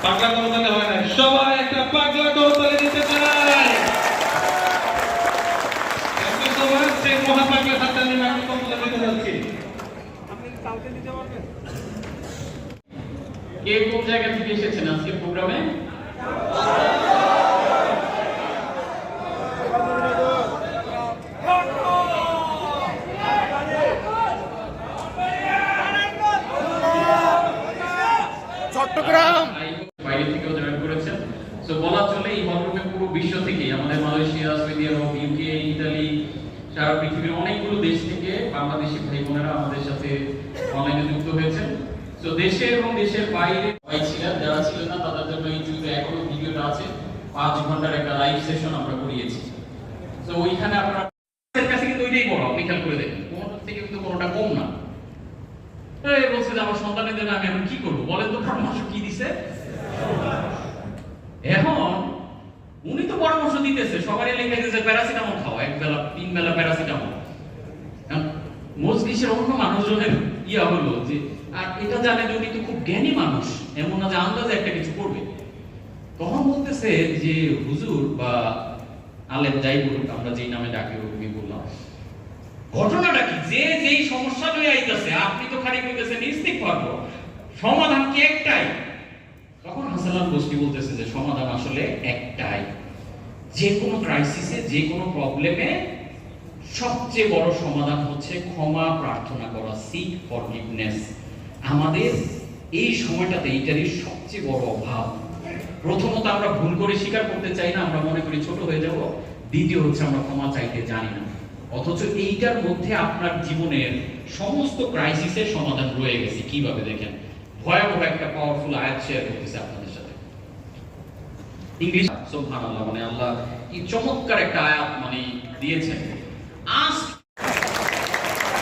পাগলা করতালে হয় না, সবাই একটা পাগলা করতালে দিতে চায়। একটা সময় সেই মহাপাগলা হাতটা নিয়ে আমি কতটা দিতে যাচ্ছি। আপনি কালকে দিতে পারবেন? কে কোন জায়গা থেকে এসেছেন আজকে প্রোগ্রামে? চট্টগ্রাম বাইরে থেকেও জয়েন করেছেন। সো বলা চলে এই হলরুমে পুরো বিশ্ব থেকে, আমাদের মালয়েশিয়া, সৌদি আরব, ইউকে, ইতালি, সারা পৃথিবীর অনেকগুলো দেশ থেকে বাংলাদেশি ভাই বোনেরা আমাদের সাথে অনলাইনে যুক্ত হয়েছেন। সো দেশে এবং দেশের বাইরে ভাই ছিলেন, যারা ছিলেন না তাদের জন্য ইউটিউবে এখনো ভিডিওটা আছে। 5 ঘন্টার একটা লাইভ সেশন আমরা করিয়েছি। সো ওইখানে আপনারা কাছে কিন্তু ওইটাই বড়, আপনি খেয়াল করে দেখেন, কোনোটার থেকে কিন্তু কোনোটা কম না। এই বলছে যে আমার সন্তানের জন্য আমি এখন কি করবো বলেন তো, পরামর্শ কি দিছে? এখন উনি তো পরামর্শ দিতেছে, সবারই লেখা দিতেছে প্যারাসিটামল খাও, 1 বেলা 3 বেলা প্যারাসিটামল। মজলিসের অন্য মানুষজনের ইয়া হলো যে, আর এটা জানে যে উনি তো খুব জ্ঞানী মানুষ, এমন না যে আন্দাজে একটা কিছু করবে। তখন বলতেছে যে হুজুর বা আলেম যাই বলুক, আমরা যেই নামে ডাকি ওই বললাম, ঘটনাটা কি? যে যেই সমস্যা লয়ে আইতাছে আপনি তো খালি কইতেছেন ইস্তিগফার করো, সমাধান কি একটাই? তখন হাসান বসরি বলতেছে যে সমাধান আসলে একটাই। যে কোনো ক্রাইসিসে, যে কোনো প্রবলেমে সবচেয়ে বড় সমাধান হচ্ছে ক্ষমা প্রার্থনা করা, সিক ফরগিভনেস। আমাদের এই সময়টাতে এইটারই সবচেয়ে বড় অভাব। প্রথমত আমরা ভুল করে স্বীকার করতে চাই না, আমরা মনে করি ছোট হয়ে যাব। দ্বিতীয় হচ্ছে আমরা ক্ষমা চাইতে জানি না। অথচ এইটার মধ্যে আপনার জীবনের সমস্ত ক্রাইসিসের সমাধান রয়ে গেছে। কিভাবে দেখেন, ভয়াবহ একটা পাওয়ারফুল আয়াত শেয়ার করতেছে আপনাদের সাথে। ইংলিশ সুবহানাল্লাহ, মানে আল্লাহ কি চমৎকার একটা আয়াত মানে দিয়েছেন। আজ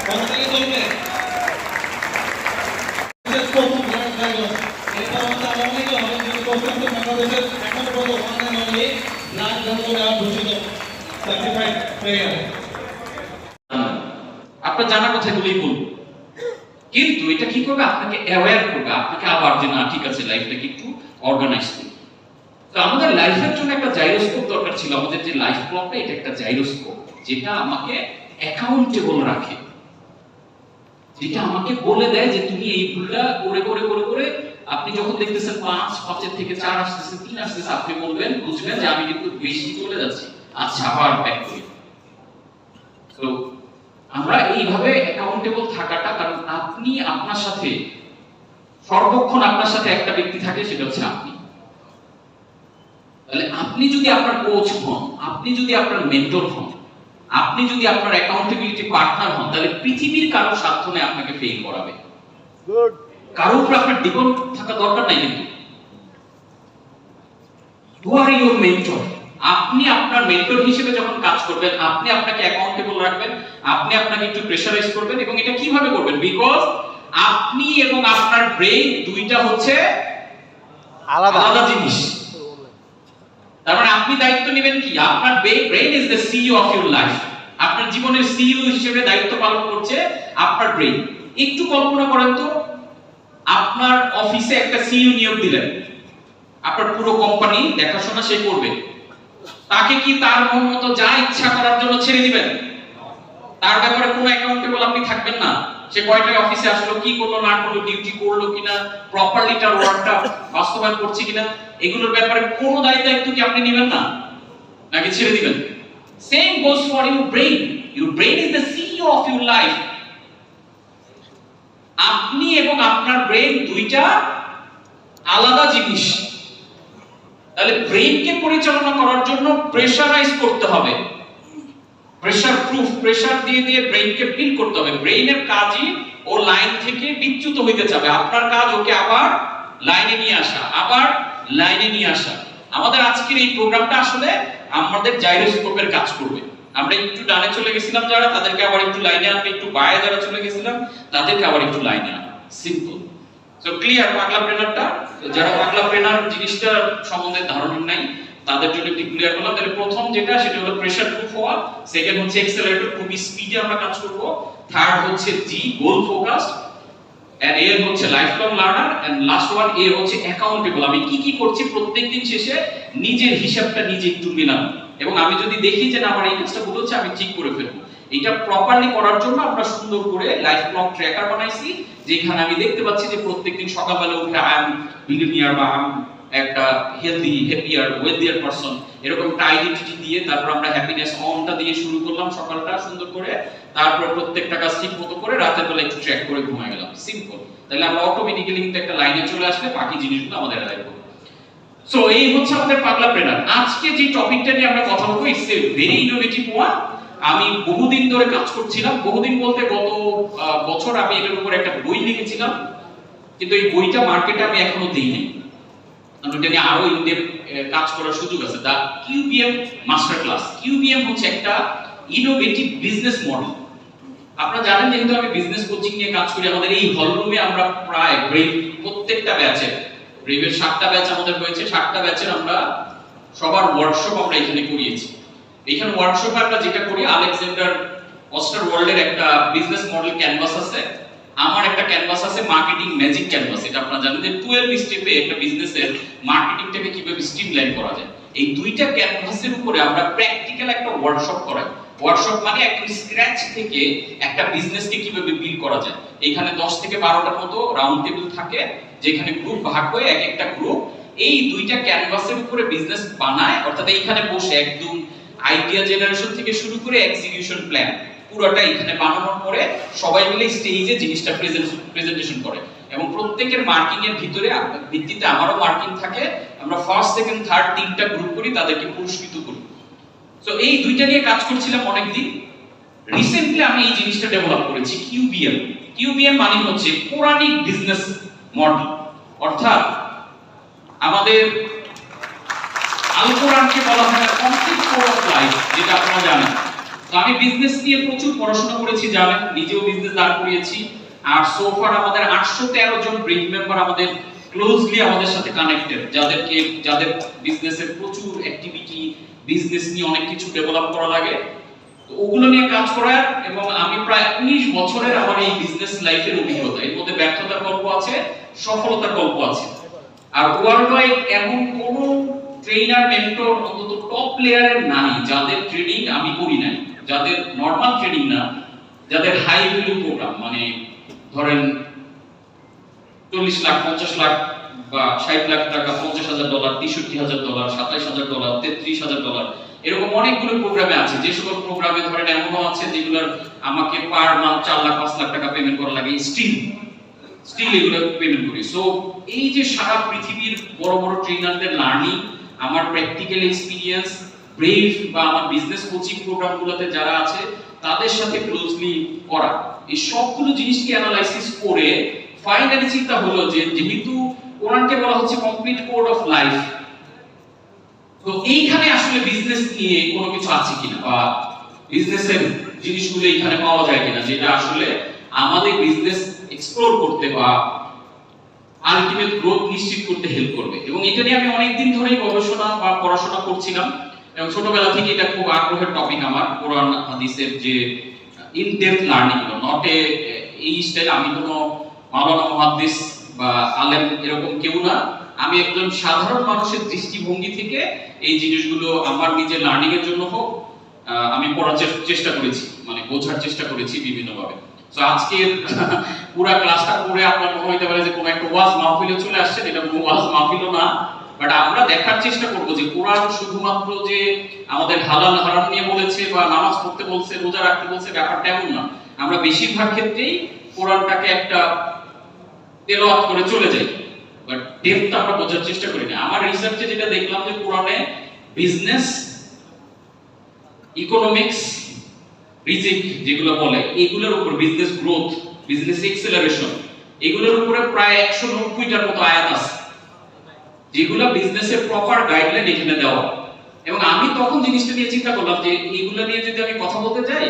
কোনটাই বলবে প্রথম ধরনের কাগজ এটা আমাদের অনেক হবে যে প্রথম বাংলাদেশের এখন পর্যন্ত ওয়ান অনলি লাখ ধর্মে আর ঘোষিত সার্টিফাইড প্রেয়ার। আপনার জানা কথা এগুলোই বলবো, কিন্তু এটা কি করবে? আপনাকে অ্যাওয়্যার করবে, আপনাকে আবার যে না ঠিক আছে লাইফটাকে একটু অর্গানাইজ করবে। তো আমাদের লাইফের জন্য একটা জাইরোস্কোপ দরকার ছিল। আমাদের যে লাইফ ক্লকটা, এটা একটা জাইরোস্কোপ যেটা আমাকে অ্যাকাউন্টেবল রাখে, যেটা আমাকে বলে দেয় যে তুমি এই ভুলটা করে করে করে করে আপনি যখন দেখতেছেন 5 থেকে 4 আসতেছে, 3 আসতেছে, আপনি বলবেন, বুঝবেন যে আমি কিন্তু বেশি চলে যাচ্ছি, আচ্ছা আবার ব্যাক করি। তো আমরা এইভাবে অ্যাকাউন্টেবল থাকাটা, কারণ আপনি আপনার সাথে সর্বক্ষণ আপনার সাথে একটা ব্যক্তি থাকে, সেটা হচ্ছে আপনি। তাহলে আপনি যদি আপনার কোচ হন, আপনি যদি আপনার মেন্টর হন, আপনি যদি আপনার অ্যাকাউন্টেবিলিটি পার্টনার হন, তাহলে পৃথিবীর কারো সাধ্য নেই আপনাকে ফেল করাবে। কারোর উপর আপনার ডিপেন্ড থাকা দরকার নাই। কিন্তু হু আর ইউর মেন্টর? আপনি আপনার মেন্টর হিসেবে যখন কাজ করবেন, আপনি আপনাকে অ্যাকাউন্টেবল রাখবেন, আপনি আপনাকে একটু প্রেসারাইজ করবেন। এবং এটা কিভাবে করবেন? বিকজ আপনি এবং আপনার ব্রেইন দুইটা হচ্ছে আলাদা জিনিস। তার মানে আপনি দায়িত্ব নেবেন কি? আপনার brain is the CEO of your life. আপনার জীবনের সিইও হিসেবে দায়িত্ব পালন করছে আপনার ব্রেইন। একটু কল্পনা করেন তো, আপনার অফিসে একটা সিইও নিয়োগ দিলেন, আপনার পুরো কোম্পানি দেখাশোনা সে করবে। তাকে কি তার মন মতো যা ইচ্ছা করার জন্য ছেড়ে দিবেন? তার ব্যাপারে কোনো অ্যাকাউন্টেবল আপনি থাকবেন না। সে কয়টায় অফিসে আসলো, কি করলো না করলো, ডিউটি করলো কিনা, প্রপারলি তার ওয়ার্কটা বাস্তবায়ন করছে কিনা, এগুলোর ব্যাপারে কোনো দায়িত্ব কি আপনি নেবেন না, নাকি ছেড়ে দিবেন? Same goes for your brain. Your brain is the CEO of your life. আপনি এবং আপনার ব্রেইন দুইটা আলাদা জিনিস। তাহলে ব্রেইনকে পরিচালনা করার জন্য প্রেশারাইজ করতে হবে, প্রেশার প্রুফ, প্রেশার দিয়ে দিয়ে ব্রেইনকে ফিল করতে হবে। ব্রেইনের কাজই ও লাইন থেকে বিচ্যুত হইতে যাবে, আপনার কাজ ওকে আবার লাইনে নিয়ে আসা, আবার লাইনে নিয়ে আসা। আমাদের আজকের এই প্রোগ্রামটা আসলে আমাদের জাইরোস্কোপের কাজ করবে। আমরা একটু ডানে চলে গেছিলাম যারা, তাদেরকে আবার একটু লাইনে আনবে, একটু বায়ে যারা চলে গেছিলাম তাদেরকে আবার একটু লাইনে আনবে। সিম্পল। সো ক্লিয়ার পাগলা প্রেনারটা? যারা পাগলা প্রেনার জিনিসটা সম্বন্ধে ধারণা নাই তাদের জন্য একটু ক্লিয়ার করলাম। তাহলে প্রথম যেটা সেটা হলো প্রেসার প্রুফ হওয়া, সেকেন্ড হচ্ছে এক্সেলারেটর, খুব স্পিডে আমরা কাজ করব, থার্ড হচ্ছে জি গোল ফোকাসড, এন্ড এ হচ্ছে life long learner, and last one এ হচ্ছে অ্যাকাউন্টেবল। আমি কি কি করছি প্রত্যেকদিন শেষে নিজের হিসাবটা নিজে একটু মেলানো, এবং আমি যদি দেখি যে না আমার এই কাজটা ভুল হচ্ছে আমি ঠিক করে ফেলবো। এটা প্রপারলি করার জন্য আমরা সুন্দর করে লাইফ লং ট্র্যাকার বানাইছি, যেখানে আমি দেখতে পাচ্ছি যে প্রত্যেকদিন সকালবেলা উঠে আই এম বিলিনিয়ার বা একটা হেলদি হ্যাপিয়ার ওয়েলদিয়ার পারসন, এরকম একটা আইডেন্টিটি দিয়ে তারপর আমরা হ্যাপিনেস অনটা দিয়ে শুরু করলাম সকালটা সুন্দর করে, তারপর প্রত্যেকটা কাজ ঠিক মতো করে রাতের বেলা একটু ট্র্যাক করে ঘুমায় গেলাম। সিম্পল। তাহলে আমরা অটোমেটিক্যালি কিন্তু একটা লাইনে চলে আসলে বাকি জিনিসগুলো আমাদের অ্যালাইভ হবে। সো এই হচ্ছে আমাদের পাগলা প্রেনার। আজকে যে টপিকটা নিয়ে আমরা কথা বলবো it's a very innovative one. আমি বহুদিন ধরে কাজ করছিলাম, বহুদিন বলতে গত বছর আমি এটার উপর একটা বই লিখেছিলাম, কিন্তু এই বইটা মার্কেটে আমি এখনো দেইনি, কারণ এটা নিয়ে আরো ইনডেপথ কাজ করার সুযোগ আছে। দা কিউবিএম মাস্টার ক্লাস। কিউবিএম হচ্ছে একটা ইনোভেটিভ বিজনেস মডেল। আপনারা জানেন যেহেতু আমি বিজনেস কোচিং নিয়ে কাজ করি, আমাদের এই হল রুমে আমরা প্রায় ব্রেভ প্রত্যেকটা ব্যাচের, ব্রেভের 7টা ব্যাচ আমাদের হয়েছে, 7টা ব্যাচের আমরা সবার ওয়ার্কশপ আমরা এখানে করিয়েছি। এখানে ওয়ার্কশপে আমরা যেটা করি, আলেকজান্ডার ওস্টারওয়াল্ডের একটা বিজনেস মডেল ক্যানভাস আছে, আমার একটা ক্যানভাস আছে মার্কেটিং ম্যাজিক ক্যানভাস। এটা আপনারা জানেন যে 12 স্টেপে একটা বিজনেসের মার্কেটিংটাকে কিভাবে স্ট্রিমলাইন করা যায়। এই দুইটা ক্যানভাসের উপরে আমরা প্র্যাকটিক্যাল একটা ওয়ার্কশপ করাই। ওয়ার্কশপ মানে একদম স্ক্র্যাচ থেকে একটা বিজনেসকে কিভাবে বিল্ড করা যায়। এখানে 10 থেকে 12টার মতো রাউন্ড টেবিল থাকে, যেখানে গ্রুপ ভাগ হয়ে এক একটা গ্রুপ এই দুইটা ক্যানভাসের উপরে বিজনেস বানায়, অর্থাৎ এইখানে বসে একদম আইডিয়া জেনারেশন থেকে শুরু করে এক্সিকিউশন প্ল্যান পুরোটা এখানে বানানোর পরে সবাই মিলে স্টেজে জিনিসটা প্রেজেন্টেশন করে, এবং প্রত্যেকের মার্কিং এর ভিত্তিতে আমারও মার্কিং থাকে। আমরা ফার্স্ট সেকেন্ড থার্ড 3টা গ্রুপ করি, তাদেরকে পুরস্কৃত করি। সো এই দুইটা নিয়ে কাজ করছিলাম অনেকদিন। রিসেন্টলি আমি এই জিনিসটা ডেভেলপ করেছি, কিউবিএম। কিউবিএম মানে হচ্ছে কোরআনিক বিজনেস মডেল, অর্থাৎ আমাদের আল কোরআনকে বলা হয় কমপ্লিট কোড অফ লাইফ, যেটা আপনারা জানেন। তো আমি বিজনেস নিয়ে প্রচুর পড়াশোনা করেছি, জানেন, নিজেও বিজনেস দাঁড় করিয়েছি। আর সোফার আমাদের 813 জন ব্রেইন মেম্বার আমাদের ক্লোজলি আমাদের সাথে কানেক্টেড, যাদের বিজনেসের প্রচুর অ্যাক্টিভিটি, বিজনেস নিয়ে অনেক কিছু ডেভেলপ করা লাগে, তো ওগুলো নিয়ে কাজ করার, এবং আমি প্রায় 19 বছরের আমার এই বিজনেস লাইফের অভিজ্ঞতা। এর মধ্যে ব্যর্থতার গল্প আছে, সফলতার গল্প আছে। আর ওয়ার্ল্ড ওয়াইড এমন কোন ট্রেনার মেন্টর অন্তত টপ প্লেয়ারের নাই যাদের ট্রেনিং আমি করি নাই, যাদের নরমাল ট্রেনিং না, যাদের হাই ভ্যালু প্রোগ্রাম, মানে ধরেন 40 লাখ 50 লাখ বা 60 লাখ টাকা, $50,000, $63,000, $27,000, $33,000, এরকম অনেকগুলো প্রোগ্রামে আছে। যে সকল প্রোগ্রামে ধরেন এমনও আছে যেগুলোর আমাকে পার মান্থ 4 লাখ 5 লাখ টাকা পেমেন্ট করা লাগে, স্টিল এগুলো পেমেন্ট করি। সো এই যে সারা পৃথিবীর বড় বড় ট্রেনারদের লার্নিং, আমার প্র্যাকটিক্যাল এক্সপেরিয়েন্স, ব্রেভ বা আমার বিজনেস কোচিং প্রোগ্রামগুলোতে যারা আছে তাদের সাথে ক্লোজলি করা, এই সবগুলো জিনিসকে অ্যানালাইসিস করে ফাইনালি চিন্তা হলো যে যেহেতু কোরআনকে বলা হচ্ছে কমপ্লিট কোড অফ লাইফ, তো এইখানে আসলে বিজনেস নিয়ে কোনো কিছু আছে কিনা, বা বিজনেসের জিনিসগুলো এখানে পাওয়া যায় কিনা, যেটা আসলে আমাদের বিজনেস এক্সপ্লোর করতে বা আলটিমেট গ্রোথ নিশ্চিত করতে হেল্প করবে। এবং এটা নিয়ে আমি অনেকদিন ধরেই গবেষণা বা পড়াশোনা করছিলাম, এবং ছোটবেলা থেকে এটা খুব আগ্রহের টপিক আমার। কোরআন হাদিসের যে ইন ডেপথ লার্নিং গুলো, নট এই স্টাইল, আমি কোনো মাওলানা মুহাদ্দিস বা আলেম এরকম কেউ না, আমি একজন সাধারণ মানুষের দৃষ্টিভঙ্গি থেকে এই জিনিসগুলো আমার নিজের লার্নিং এর জন্য হোক আমি পড়ার চেষ্টা করেছি, মানে বোঝার চেষ্টা করেছি বিভিন্নভাবে। সো আজকে পুরো ক্লাসটা পড়ে আপনার মনে হইতে পারে যে কোনো একটা ওয়াজ মাহফিলে চলে আসছে, এটা কোনো ওয়াজ মাহফিলও না, বাট আমরা দেখার চেষ্টা করব যে কোরআন শুধুমাত্র যে আমাদের হালাল হারাম নিয়ে বলেছে বা নামাজ পড়তে বলছে, রোজা রাখতে বলছে, ব্যাপারটা এমন না। আমরা বেশিরভাগ ক্ষেত্রেই কোরআনটাকে একটা তেলাওয়াত করে চলে যাই, বাট ডেপথ আমরা বোঝার চেষ্টা করি না। আমার রিসার্চে যেটা দেখলাম যে কোরআনে বিজনেস, ইকোনমিক্স, রিজিক যেগুলো বলে এগুলোর উপর, বিজনেস গ্রোথ, বিজনেস এক্সেলারেশন, এগুলোর উপরে প্রায় 190টার মতো আয়াত আছে যেগুলো বিজনেসের প্রপার গাইডলাইন এখানে দেওয়া। এবং আমি তখন জিনিসটা নিয়ে চিন্তা করলাম যে এইগুলো নিয়ে যদি আমি কথা বলতে যাই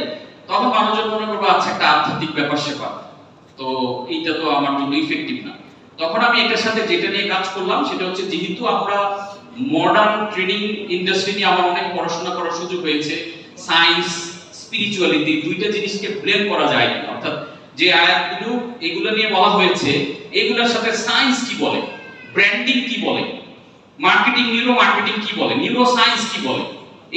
তখন মানুষজন মনে করবে আচ্ছা একটা আধ্যাত্মিক ব্যাপার সেপার, তো এইটা তো আমার জন্য ইফেক্টিভ না। তখন আমি এটার সাথে যেটা নিয়ে কাজ করলাম সেটা হচ্ছে, যেহেতু আমরা মডার্ন ট্রেনিং ইন্ডাস্ট্রি নিয়ে আমার অনেক পড়াশোনা করার সুযোগ হয়েছে, সায়েন্স স্পিরিচুয়ালিটি দুইটা জিনিসকে ব্লেন্ড করা যায় না। অর্থাৎ যে আয়াতগুলো এগুলো নিয়ে বলা হয়েছে এগুলোর সাথে সায়েন্স কি বলে, ব্র্যান্ডিং কি বলে, মার্কেটিং, নিউরো মার্কেটিং কি বলে, নিউরো সায়েন্স কি বলে,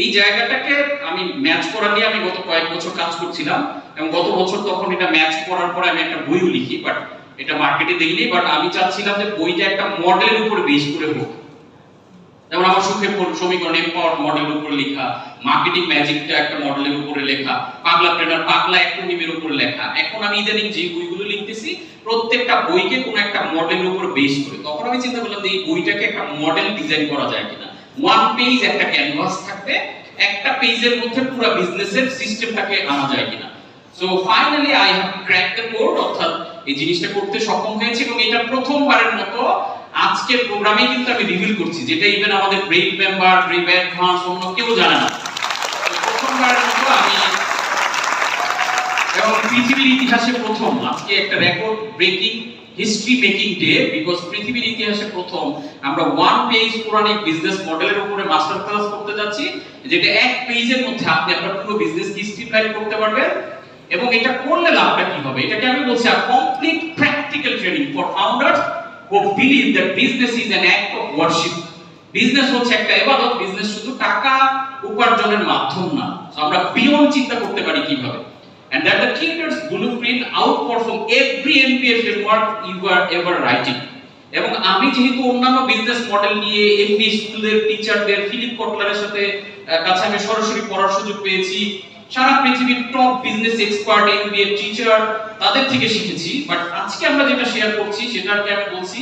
এই জায়গাটাকে আমি ম্যাচ করা নিয়ে আমি গত কয়েক বছর কাজ করছিলাম। এবং গত বছর তখন এটা ম্যাচ করার পরে আমি একটা বইও লিখি, বাট এটা মার্কেটে দেইনি। বাট আমি চাচ্ছিলাম যে বইটা একটা মডেলের উপর বেস করে হোক। যেমন আমার সুখে সমীকরণ এম্পাওয়ার মডেলের উপর লেখা, মার্কেটিং ম্যাজিকটা একটা মডেলের উপরে লেখা, পাগলা ট্রেনার পাগলা অ্যাক্রোনিমের উপরে লেখা। এখন আমি ইদানিং যে বইগুলো লিখতেছি প্রত্যেকটা বইকে কোনো একটা মডেলের উপর বেস করে। তখন আমি চিন্তা করলাম যে এই বইটাকে একটা মডেল ডিজাইন করা যায় কিনা। ওয়ান পেজ একটা ক্যানভাস থাকবে, একটা পেজের মধ্যে পুরো বিজনেসের সিস্টেমটাকে আনা যায় কিনা। So finally I have cracked the code, অর্থাৎ এই জিনিসটা করতে সক্ষম হয়েছে। এবং এটা প্রথমবারের মতো আজকের প্রোগ্রামে কিন্তু আমি রিভিল করছি, যেটা ইভেন আমাদের ব্রেক মেম্বার, ব্রেক অ্যাডভান্স অন্য কেউ জানে না। প্রথমবারের মতো আমি, এবং পৃথিবীর ইতিহাসে প্রথম, আজকে একটা record breaking history making day, because পৃথিবীর ইতিহাসে প্রথম আমরা ওয়ান পেজ কোরআনিক বিজনেস মডেলের উপরে মাস্টার ক্লাস করতে যাচ্ছি, যেটা এক পেজের মধ্যে আপনি আপনার পুরো বিজনেস কি স্ট্রিমলাইন করতে পারবেন। এবং এটা করলে লাভটা কি হবে, এটাকে আমি বলছি a complete practical training for founders who believe that business is an act of worship. Business হচ্ছে একটা ইবাদত, বিজনেস শুধু টাকা উপার্জনের মাধ্যম না। সো আমরা বিয়ন্ড চিন্তা করতে পারি কিভাবে, and that the creators blueprint outperform every MBA framework you are ever writing. এবং আমি যেহেতু অন্যান্য বিজনেস মডেল নিয়ে এমবিএ স্কুলের টিচারদের, ফিলিপ কটলারের সাথে কাছে আমি সরাসরি পড়ার সুযোগ পেয়েছি, সারা পৃথিবীর top business expert MBA teacher তাদের থেকে শিখেছি। বাট আজকে আমরা যেটা শেয়ার করছি সেটাকে আমি বলছি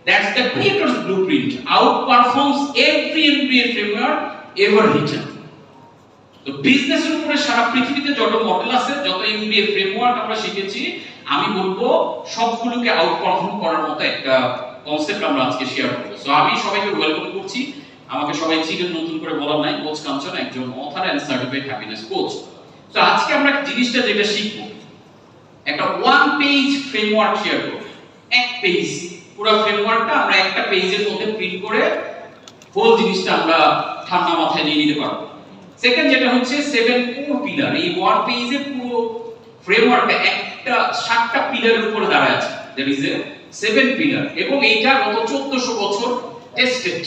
that's the creators blueprint outperforms every MBA framework ever written. তো বিজনেসের উপরে সারা পৃথিবীতে যত মডেল আছে, যত এমবিএ ফ্রেমওয়ার্ক আমরা শিখেছি, আমি বলবো সবগুলোকে আউটপারফর্ম করার মতো একটা কনসেপ্ট আমরা আজকে শেয়ার করব। সো আমি সবাইকে ওয়েলকাম করছি। আমাকে সবাই চিনেন, নতুন করে বলার নাই, কোচ কাঞ্চন, একজন author and certified happiness coach. তো আজকে আমরা জিনিসটা যেটা শিখবো, একটা ওয়ান পেজ ফ্রেমওয়ার্ক শেয়ার করব। এক পেজ, পুরো ফ্রেমওয়ার্কটা আমরা একটা পেজের মধ্যে প্রিন্ট করে হোল জিনিসটা আমরা ঠান্ডা মাথায় নিয়ে নিতে পারবো। সেকেন্ড যেটা হচ্ছে 7 কোর পিলার। এই ওয়ান পেজে পুরো ফ্রেমওয়ার্কটা একটা 7টা পিলারের উপরে দাঁড়ায় আছে। That is a 7 pillar. এবং এইটা গত 1400 বছর টেস্টেড,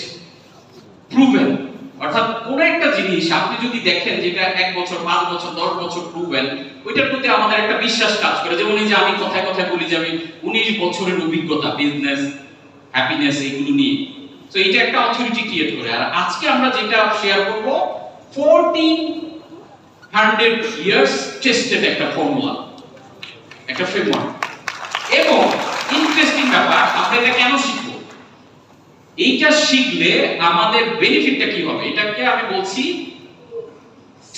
প্রুভেন। অর্থাৎ কোন একটা জিনিস আপনি যদি দেখেন যেটা 1 বছর, 5 বছর, 10 বছর প্রুভেন, ওইটার প্রতি আমাদের একটা বিশ্বাস কাজ করে। যেমন এই যে আমি কথায় কথায় বলি যে আমি 19 বছরের অভিজ্ঞতা বিজনেস, হ্যাপিনেস এগুলো নিয়ে। সো এটা একটা অথরিটি ক্রিয়েট করে। আর আজকে আমরা যেটা শেয়ার করব 1400 ইয়ার্স টেস্টেড একটা ফর্মুলা, একটা ফ্রেমওয়ার্ক। এবং ইন্টারেস্টিং ব্যাপার, আমরা এটা কেন শিখব, এইটা শিখলে আমাদের বেনিফিটটা কি হবে, এটাকে আমি বলছি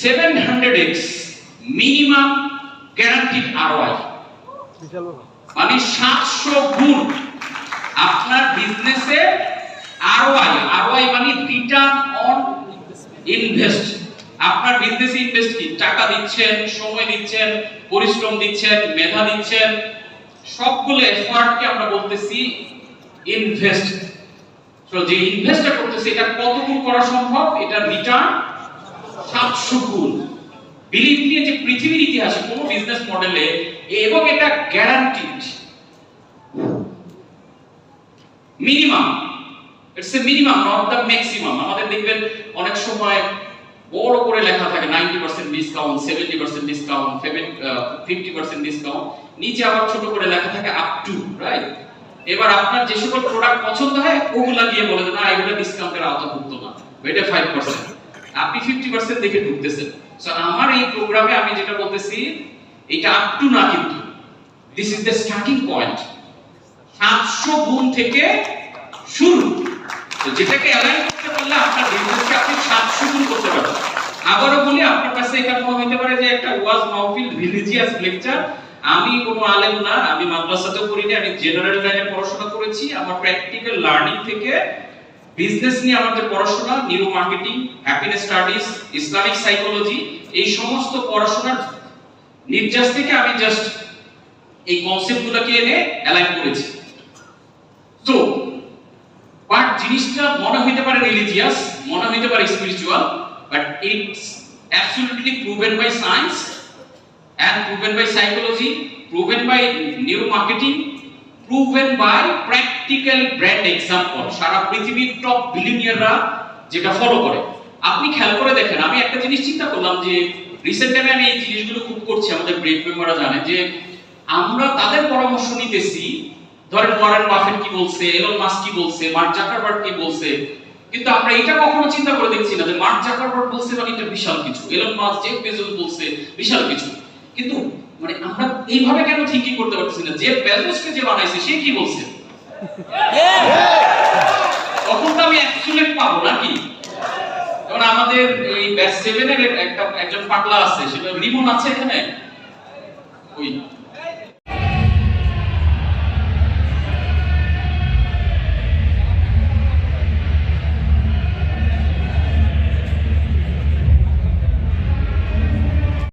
700x মিনিমাম গ্যারান্টিড আরওআই। মানে 700 গুণ আপনার বিজনেসে আরওআই মানে রিটার্ন অন ইনভেস্ট। আপনার বিজনেসে ইনভেস্ট কি, টাকা দিচ্ছেন, সময় দিচ্ছেন, পরিশ্রম দিচ্ছেন, মেধা দিচ্ছেন, সবগুলো এফর্টকে আমরা বলতেছি ইনভেস্ট। তো যে ইনভেস্টটা করতেছে এটা কত গুণ করা সম্ভব, এটা রিটার্ন 700 গুণ। বিলিভ মি যে পৃথিবীর ইতিহাসে কোন বিজনেস মডেলে, এবং এটা guaranteed minimum, it's a minimum not the maximum. আমাদের দেখবেন অনেক সময় বড় করে লেখা থাকে 90% ডিসকাউন্ট, 70% ডিসকাউন্ট, 50% ডিসকাউন্ট, নিচে আবার ছোট করে লেখা থাকে আপ টু, রাইট? এবার আপনার যে সকল প্রোডাক্ট পছন্দ হয় ওগুলা দিয়ে বলে না এগুলো ডিসকাউন্টের আওতাভুক্ত না, এটা 5%, আপনি 50% দেখে ঢুকতেছেন। সো আমার এই প্রোগ্রামে আমি যেটা বলতেছি এটা আপ টু না, কিন্তু this is the starting point. 700 গুণ থেকে শুরু। তো যেটাকে অ্যালাইন করতে পারলে আপনার বিজনেসকে আপনি 700 গুণ করতে পারবেন। আবারও বলি, আপনার কাছে এটা মনে হতে পারে যে একটা ওয়াজ মাহফিল, রিলিজিয়াস লেকচার। আমি কোনো আলেম না, আমি মাদ্রাসাতেও পড়িনি, আমি জেনারেল লাইনে পড়াশোনা করেছি। আমার প্র্যাকটিক্যাল লার্নিং থেকে বিজনেস নিয়ে আমার যে পড়াশোনা, neuro marketing, happiness studies, Islamic psychology, এই সমস্ত পড়াশোনার নির্যাস থেকে আমি জাস্ট এই কনসেপ্টগুলোকে এনে অ্যালাইন করেছি। তো বাট জিনিসটা মনে হইতে পারে রিলিজিয়াস, মনে হইতে পারে spiritual, but it's absolutely proven by science and proven by psychology, proven by neuro marketing, proven by practical brand example. সারা পৃথিবীর টপ বিলিয়নিয়াররা যেটা ফলো করে। আপনি খেয়াল করে দেখেন, আমি একটা জিনিস চিন্তা করলাম যে রিসেন্ট টাইমে আমি এই জিনিসগুলো খুব করছি, আমাদের ব্রেক মেম্বাররা জানে যে আমরা তাদের পরামর্শ নিতেছি। ধরেন ওয়ারেন বাফেট কি বলছে, এলন মাস্ক কি বলছে, মার্ক জাকারবার্গ কি বলছে, কিন্তু আমরা এটা কখনো চিন্তা করে দেখছি না যে মার্ক জাকারবার্গ বলছে মানে এটা বিশাল কিছু, এলন মাস্ক, জেফ বেজোস বলছে বিশাল কিছু। কিন্তু মানে আমরা এইভাবে কেন থিংকিং করতে পারতেছি না যে বেজোসকে যে বানাইছে সে কি বলছে, তখন তো আমি অ্যাবসলিউট পাবো নাকি? কারণ আমাদের এই ব্যাচ 7 এর একজন পাগলা আছে, সেটা রিমন আছে এখানে, ওই